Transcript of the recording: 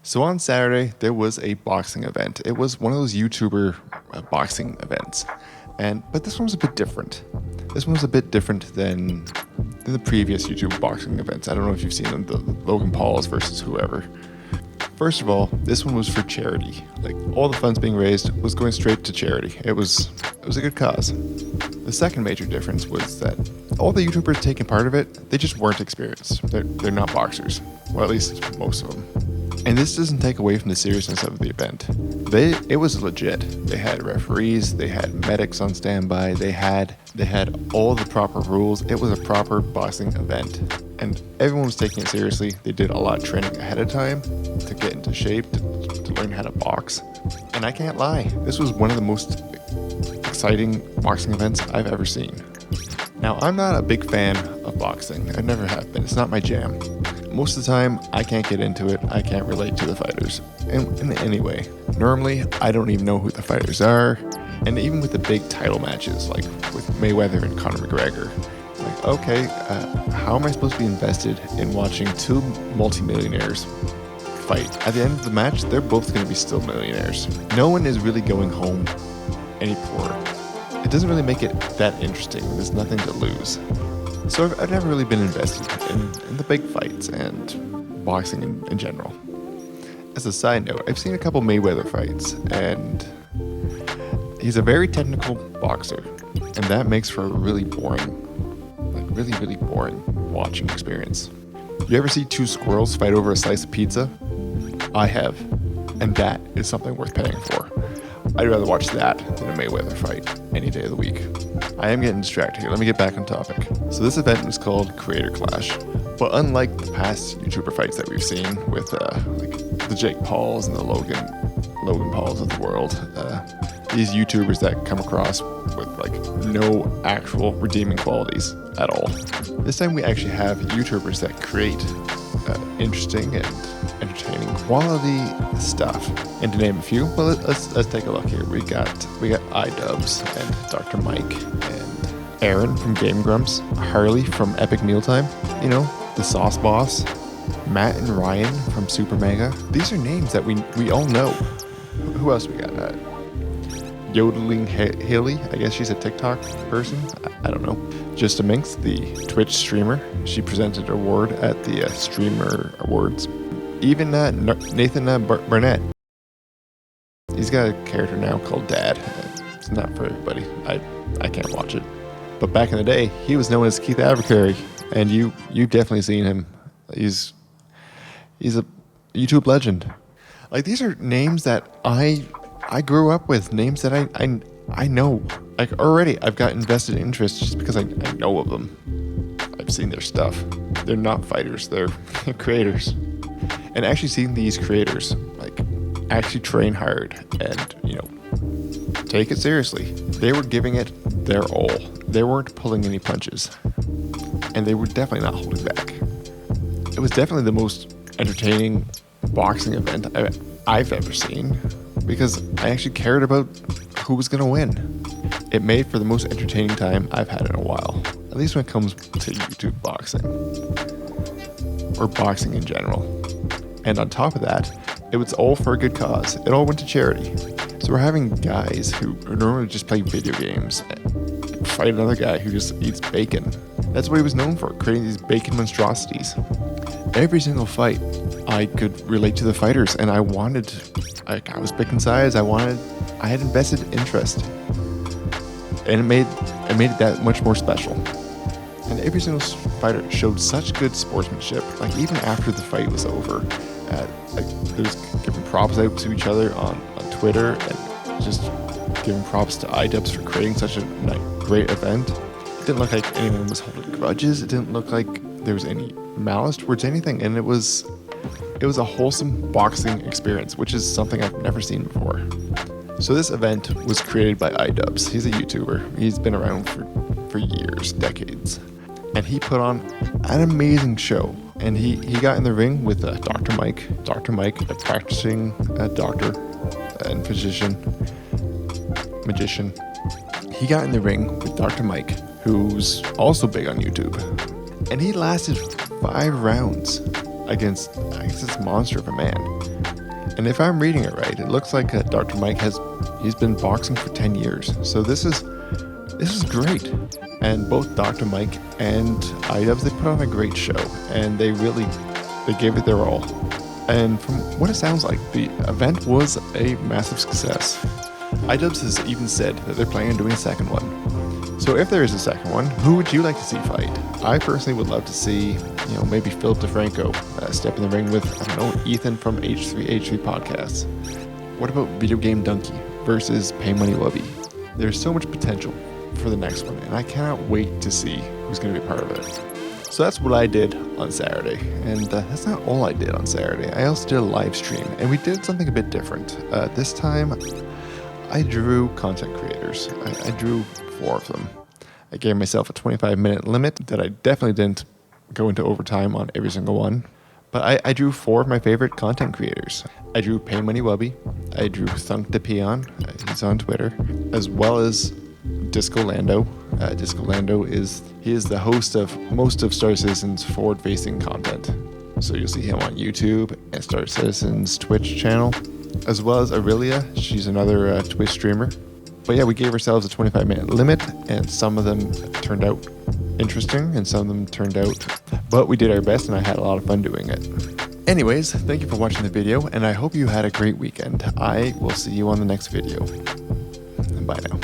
So on Saturday, there was a boxing event. It was one of those YouTuber boxing events. But this one was a bit different. This one was a bit different than the previous YouTube boxing events. I don't know if you've seen them, the Logan Pauls versus whoever. First of all, this one was for charity. Like, all the funds being raised was going straight to charity. It was a good cause. The second major difference was that all the YouTubers taking part of it, they just weren't experienced. They're not boxers. Well, at least most of them. And this doesn't take away from the seriousness of the event. It was legit. They had referees, they had medics on standby, they had all the proper rules. It was a proper boxing event. And everyone was taking it seriously. They did a lot of training ahead of time to get into shape, to learn how to box. And I can't lie, this was one of the most exciting boxing events I've ever seen. Now, I'm not a big fan of boxing. I never have been. It's not my jam. Most of the time, I can't get into it. I can't relate to the fighters in any way. Normally, I don't even know who the fighters are. And even with the big title matches, like with Mayweather and Conor McGregor, like, okay, how am I supposed to be invested in watching two multimillionaires fight? At the end of the match, they're both going to be still millionaires. No one is really going home any poorer. It doesn't really make it that interesting. There's nothing to lose. So I've never really been invested in the big fights and boxing in general. As a side note, I've seen a couple Mayweather fights, and he's a very technical boxer, and that makes for a really boring watching experience. You ever see two squirrels fight over a slice of pizza? I have, and that is something worth paying for. I'd rather watch that than a Mayweather fight any day of the week. I am getting distracted here. Let me get back on topic. So this event was called Creator Clash. But unlike the past YouTuber fights that we've seen with like the Jake Pauls and the Logan Pauls of the world, these YouTubers that come across with like no actual redeeming qualities at all. This time we actually have YouTubers that create interesting and entertaining quality stuff. And to name a few, well, let's take a look here. We got iDubbbz and Dr. Mike and Aaron from Game Grumps, Harley from Epic Mealtime, the Sauce Boss, Matt and Ryan from Super Mega. These are names that we all know. Who else we got? Yodeling Haley, I guess she's a TikTok person. I don't know. Just a Minx, the Twitch streamer. She presented an award at the Streamer Awards. Even Nathan Barnett. He's got a character now called Dad. It's not for everybody. I can't watch it. But back in the day, he was known as Keith Abercrombie, and you've definitely seen him. He's a YouTube legend. Like, these are names that I grew up with, names that I know. Like, already I've got invested interest just because I know of them. I've seen their stuff. They're not fighters, they're creators. And actually seeing these creators like actually train hard and take it seriously. They were giving it their all. They weren't pulling any punches. And they were definitely not holding back. It was definitely the most entertaining boxing event I've ever seen, because I actually cared about who was going to win. It made for the most entertaining time I've had in a while, at least when it comes to YouTube boxing, or boxing in general. And on top of that, it was all for a good cause. It all went to charity. So we're having guys who normally just play video games fight another guy who just eats bacon. That's what he was known for, creating these bacon monstrosities. Every single fight, I could relate to the fighters, and I was picking sides. I had invested interest, and it made it that much more special. And every single fighter showed such good sportsmanship. Like, even after the fight was over, they was giving props out to each other on Twitter, and just giving props to iDubbbz for creating such a great event. It didn't look like anyone was holding grudges. It didn't look like there was any malice towards anything, and it was a wholesome boxing experience, which is something I've never seen before. So this event was created by iDubbbz. He's a YouTuber. He's been around for years, decades. And he put on an amazing show. And he got in the ring with Dr. Mike. Dr. Mike, a practicing doctor and magician. He got in the ring with Dr. Mike, who's also big on YouTube. And he lasted 5 rounds against this monster of a man. And if I'm reading it right, it looks like Dr. Mike he's been boxing for 10 years. So this is great. And both Dr. Mike and iDubbbz, they put on a great show, and they gave it their all. And from what it sounds like, the event was a massive success. iDubbbz has even said that they're planning on doing a second one. So if there is a second one, who would you like to see fight? I personally would love to see, maybe Philip DeFranco step in the ring with, Ethan from H3H3 Podcasts. What about Video Game Donkey versus Pay Money Wubby? There's so much potential for the next one, and I cannot wait to see who's going to be part of it. So that's what I did on Saturday, and that's not all I did on Saturday. I also did a live stream, and we did something a bit different. This time, I drew content creators. I drew 4 of them. I gave myself a 25-minute limit that I definitely didn't go into overtime on every single one. But I drew 4 of my favorite content creators. I drew Pay Money Wubby. I drew Thunk the Peon. He's on Twitter. As well as Disco Lando. Disco Lando is the host of most of Star Citizen's forward-facing content. So you'll see him on YouTube and Star Citizen's Twitch channel. As well as Aurelia. She's another Twitch streamer. But yeah, we gave ourselves a 25-minute limit, and some of them turned out interesting, and some of them turned out... But we did our best, and I had a lot of fun doing it. Anyways, thank you for watching the video, and I hope you had a great weekend. I will see you on the next video. And bye now.